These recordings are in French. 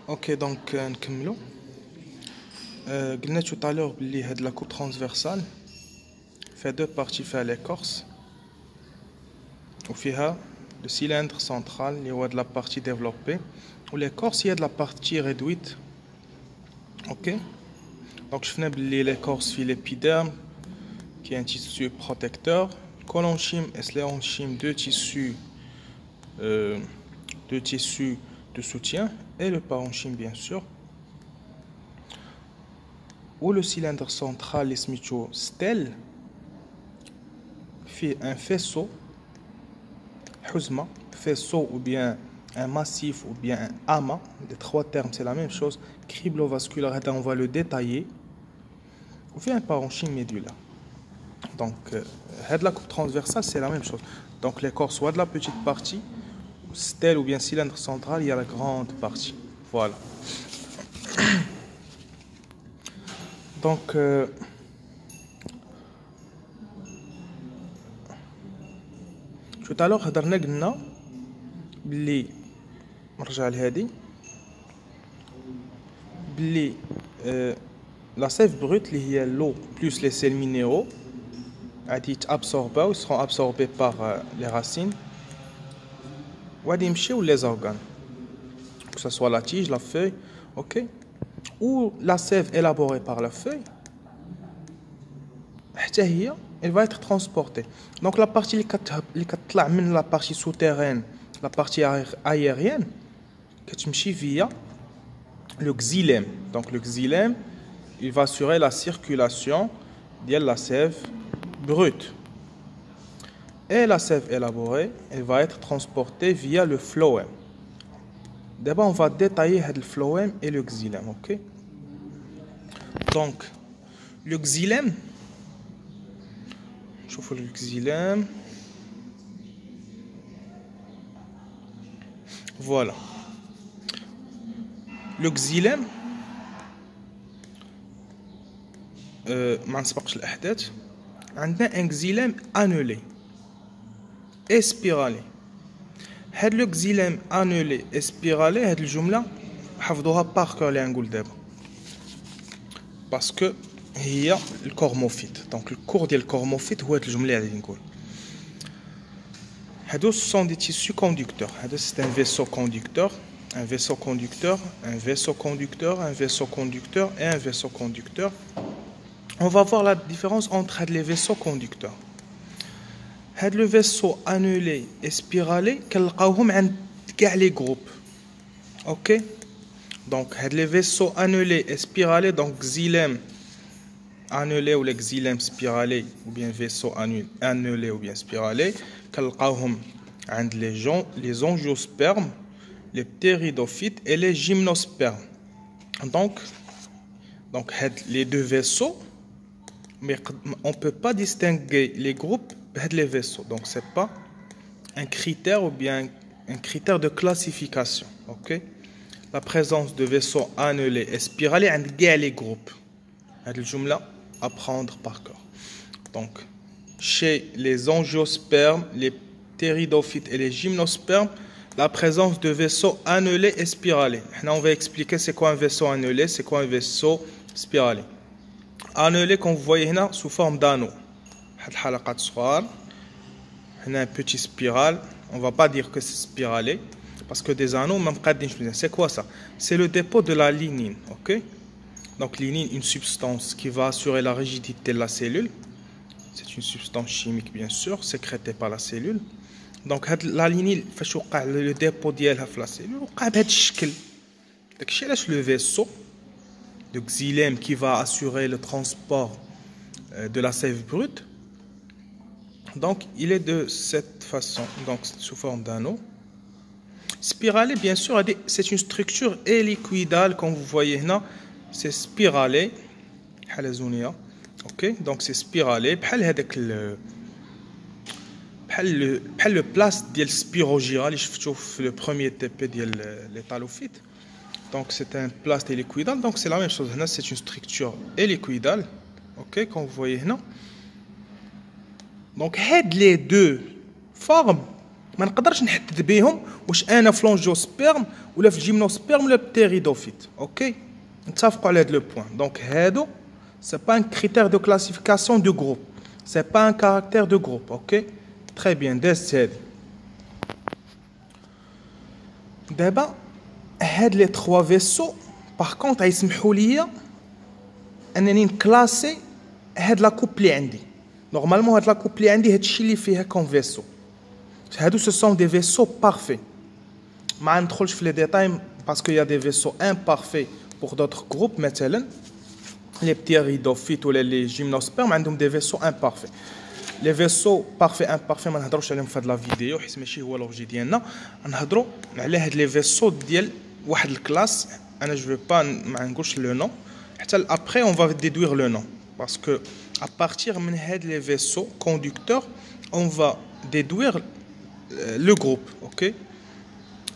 Ok, donc نكملو. قلنا tout à l'heure بلي هاد la coupe transversale fait deux parties, فيها l'écorce وفيها le cylindre central اللي هو de la partie développée, ou l'écorce il y a de la partie réduite. Ok, donc شفنا بلي l'écorce في l'épiderme qui est un tissu protecteur, collenchyme et sléenchyme deux tissus de soutien, et le parenchyme bien sûr, où le cylindre central est smitho stèle fait un faisceau faisceau ou bien un massif ou bien un amas, les trois termes c'est la même chose. Criblovasculaire, on va le détailler. On fait un parenchyme médulaire. Donc la coupe transversale c'est la même chose. Donc l'écorce soit de la petite partie, stèle ou bien cylindre central, il y a la grande partie. Voilà. Donc tout à l'heure هضرنا قلنا بلي نرجع لهادي بلي la sève brute اللي هي l'eau plus les sels minéraux غادي يتابسورباو, ils seront absorbés par les racines وغادي يمشيو les organes, que ce soit la tige, la feuille, ok, ou la sève élaborée par la feuille حتى هي elle va être transportée. Donc la partie اللي كتطلع من la partie souterraine, la partie aérienne كتمشي via le xylème. Donc le xylème il va assurer la circulation de la sève brute, et la sève élaborée elle va être transportée via le phloème. D'abord on va détailler le phloème et le xylème, ok. Donc le xylème, شوفوا le xylème, voilà le xylème. ما نسبقش الأحداث, عندنا un xylème annulé et spiralé. هاد لو xylème annulé et spiralé, هاد الجملة حفظوها باركور اللي غنقول دابا, باسكو هي الكورموفيت. دونك الكور ديال الكورموفيت هو هاد الجملة اللي غادي نقول. هادو سون دي تيسو كوندكتور. هذا سي ان فيسو كوندكتور, un vaisseau conducteur, un vaisseau conducteur, un vaisseau conducteur et un vaisseau conducteur. On va voir la différence entre les vaisseaux conducteurs. Le vaisseau annulé et spiralé, كنلقاوهم عند كاع les groupes. OK, donc les vaisseaux annulés et spiralés, donc xylème annulé ou le xylème spiralé ou bien vaisseau annulé ou bien spiralé, كنلقاوهم عند les angiospermes, les ptéridophytes et les gymnospermes. Donc les deux vaisseaux, mais on ne peut pas distinguer les groupes les vaisseaux. Donc c'est pas un critère ou bien un critère de classification. Ok, la présence de vaisseaux annulés et spiralés عند كاع les groupes. هاد الجملة à prendre par cœur. Donc chez les angiospermes, les ptéridophytes et les gymnospermes, la présence de vaisseaux annulés et spiralés. Maintenant on va expliquer c'est quoi un vaisseau annulé, c'est quoi un vaisseau spiralé. Annulé, comme vous voyez là, sous forme d'anneau. Un petit spirale. On ne va pas dire que c'est spiralé, parce que des anneaux, même c'est quoi ça? C'est le dépôt de la lignine. Ok, donc lignine, une substance qui va assurer la rigidité de la cellule. C'est une substance chimique bien sûr, sécrétée par la cellule. Donc la lignine, le dépôt de la cellule, le vaisseau de xylème qui va assurer le transport de la sève brute. Donc il est de cette façon, donc sous forme d'anneau. Spiralé, bien sûr, c'est une structure hélicoïdale, comme vous voyez là, c'est spiralé. Ok, donc c'est spiralé. Le place ديال spirogyra اللي شفتوه في le premier TP ديال les talophytes. Donc c'est un plast hélicoïdal, donc c'est la même chose. C'est une structure hélicoïdale, ok, comme vous voyez là. Donc les deux formes ما نقدرش نحدد بهم واش انا في لونجيوسبيرم ولا في الجيمنوسبيرم ولا البتيريدوفيت. اوكي نتفقوا على هذا لو بوين. دونك هادو سي با ان كريتير دو كلاسيفيكاسيون دو جروب، سي با ان كاركتير دو جروب. اوكي تري بيان دازت هادي. دابا هاد لي 3 فيسو باغ كونط غيسمحوا ليا انني نكلاسي هاد لا كوب لي عندي. نورمالمون هاد لا كوب لي عندي هادشي اللي فيها كون فيسو. هادو سو سون دي فيسو بارفي. ما ندخلش في لي ديتاي باسكو يا دي فيسو امبارفي بور دوطخ جروب. مثلا لي بتيريدوفيت ولا لي جيمنوسبيرم عندهم دي فيسو امبارفي. لي فيسو بارفي امبارفي ما نهضروش عليهم في هاد لا فيديو حيت ماشي هو لوبجي ديالنا. نهضروا على هاد لي فيسو ديال واحد الكلاس. انا جو با ما نقولش لو نون حتى ابري اون فا ديدوير لو نون باسكو à partir من هاد les vaisseaux conducteurs on va déduire le groupe. ok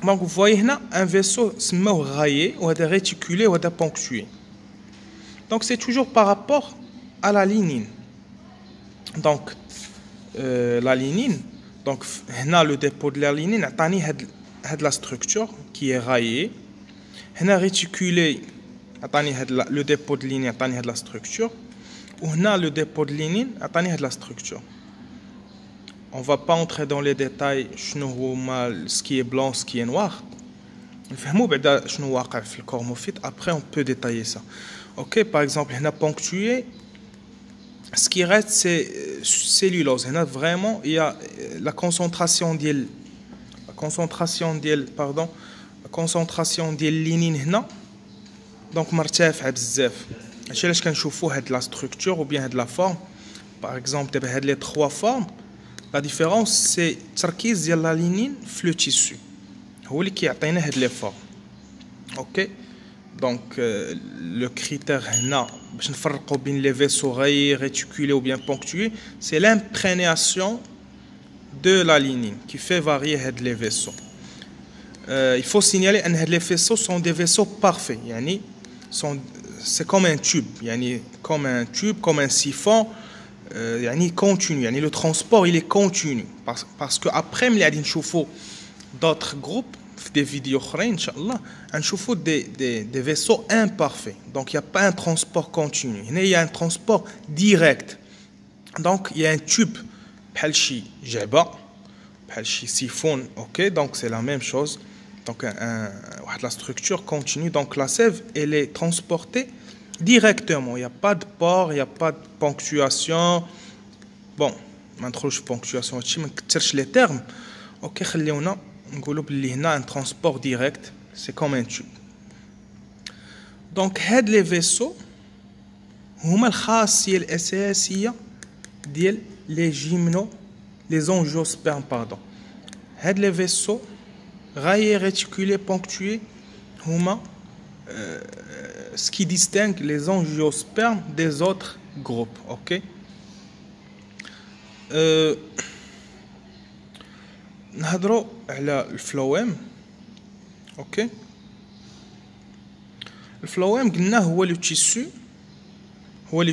donc vous voyez هنا un vaisseau سموه rayé وهذا réticulé وهذا ponctué. donc c'est toujours par rapport à la lignine. donc la lignine, donc هنا le dépôt de la lignine عطاني هاد la structure qui est rayée. هنا réticulé عطاني هاد le dépôt de lignine عطاني هاد la structure. وهنا le dépôt de lignine عطاني هاد la structure. on va pas entrer dans les détails شنو هما ce qui est blanc ce qui est noir. نفهموا بعدا شنو واقع في الكورموفيت. après on peut détailler ça. ok par exemple هنا ponctué, ce qui reste c'est cellulose. هنا vraiment il y a la concentration ديال lignine هنا donc مرتفعه بزاف. هادشي علاش كنشوفوا هاد لا ستركتور ou bien هاد لا فورم. باغ اكزومبل دابا هاد لي 3 فورم لا ديفيرونس سي التركيز ديال لا لينين في لو تيسو هو اللي كيعطينا هاد لي فورم. اوكي دونك لو كريتير هنا باش نفرقوا بين لي فيسو غاي ريتيكولي ou bien ponctué c'est l'imprégnation de la lignine qui fait varier هاد لي فيسو. il faut signaler ان هاد لي فيسو sont des vaisseaux parfaits. يعني sont c'est comme un tube, comme un siphon, يعني continu. يعني le transport il est continu parce que après ملي غادي نشوفوا d'autres groupes في des vidéos اخرين ان شاء الله غنشوفوا des vaisseaux imparfaits. donc il y a pas un transport continu. هنا il y a un transport direct. donc il y a un tube بحال شي جعبه بحال شي siphon. ok donc c'est la même chose. donc la structure continue. donc la sève elle est transportée directement. il n'y a pas de port, il n'y a pas de ponctuation. bon ما ندخلوش في ponctuation هادشي ما نكثرش لي termes. ok خليونا نقولوا بلي هنا un transport direct c'est comme un tube. donc هاد لي فيسو هما الخاصيه الاساسيه ديال لي جيمنو لي زونجيوسبيرم باردون. هاد لي فيسو rayés, réticulés, ponctués, huma ce qui distingue les angiospermes des autres groupes. ok نهضروا على الفلويم. ok الفلويم قلنا هو le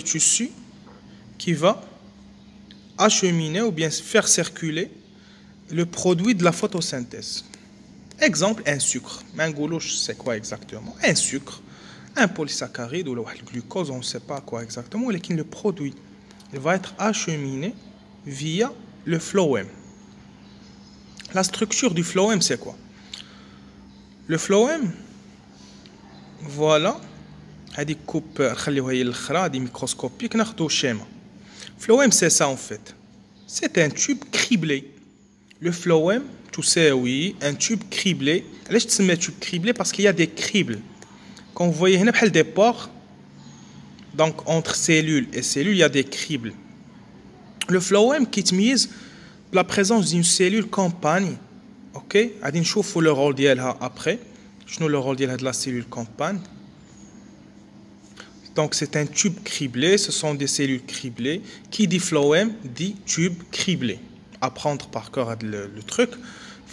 tissu qui va acheminer ou bien faire circuler le produit de la photosynthèse. exemple un sucre. ما نقولوش c'est quoi exactement un sucre, un polysaccharide ou le glucose, on ne sait pas quoi exactement, mais le produit il va être acheminé via le phloème. la structure du phloème c'est quoi? le phloème voilà هذه coupe نخليوها هي الاخرى هذه microscopique. ناخذوا schéma. phloème c'est ça en fait, c'est un tube criblé. le phloème تساوي un tube criblé. علاش تسمى tube criblé? parce qu'il y a des cribles. quand vous voyez هنا بحال des pores, donc entre cellules et cellules il y a des cribles. le phloème كيتميز بلا présence d'une cellule compagne. ok غادي نشوفوا le rôle ديالها après. شنو le rôle ديال هاد la cellule compagne? donc c'est un tube criblé, ce sont des cellules criblées. qui dit phloème dit tube criblé. apprendre par cœur le truc.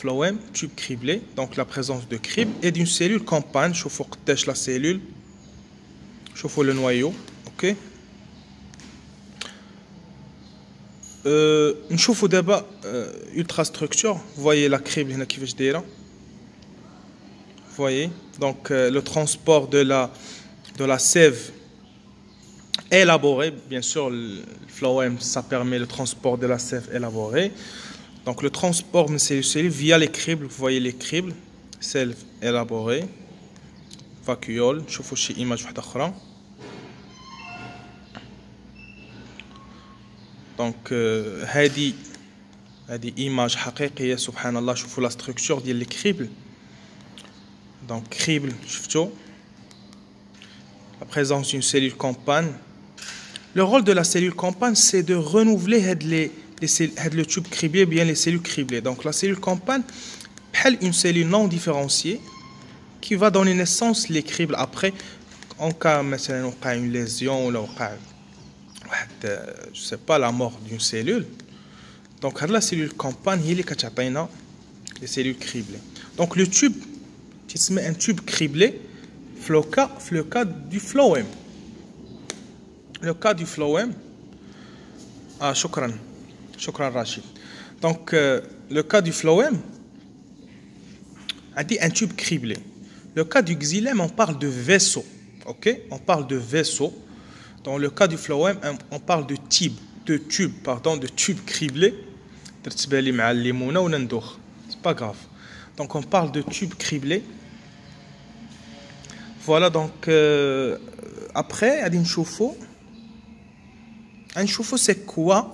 phloème, tube criblé, donc la présence de crible et d'une cellule compagne. شوفوا قداش la cellule, شوفوا le noyau. ok نشوفوا دابا ultra structure. Vous voyez la crible هنا كيفاش دايره. Vous voyez, donc le transport de la sève élaborée, bien sûr le phloème ça permet le transport de la sève élaborée. Donc le transport من cellule cellule via les cribles. Vous voyez les cribles, sève élaborée, vacuole. نشوفوا شي image واحده اخرى. دونك هذه ايماج حقيقيه سبحان الله. شوفوا لا ستركتور ديال لي كريبل. دونك كريبل شفتوا la présence d'une cellule campagne. Le rôle de la cellule campagne c'est de renouveler le tube criblé, bien les cellules criblées. Donc la cellule campagne بحال une cellule non différenciée qui va donner naissance les cribles après en cas مثلا وقع une lésion ولا وقع je sais pas la mort d'une cellule. Donc la cellule campagne هي اللي كتعطينا les cellules criblées. Donc le tube تسمى un tube criblé le cas du phloème. Le cas du phloème. Ah شكرا Rachid. Donc le cas du phloème a dit un tube criblé. Le cas du xylème on parle de vaisseau. OK, on parle de vaisseau. Dans le cas du phloème, on parle de tube criblé. C'est pas grave. Donc on parle de tube criblé. Voilà, donc après, un chauffe-eau. Un chauffe-eau, c'est quoi?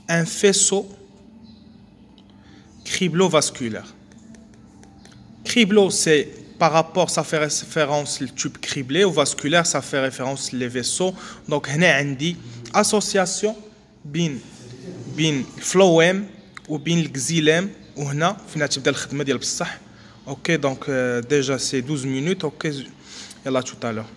Un faisceau criblovasculaire. Criblo, c'est par rapport, ça fait référence le tube criblé, au vasculaire, ça fait référence les vaisseaux. Donc, on a une association بين phloème ou بين الxylème وهنا فين تبدا الخدمه ديال بصح. OK, donc déjà c'est 12 minutes. OK, يلا tout à l'heure.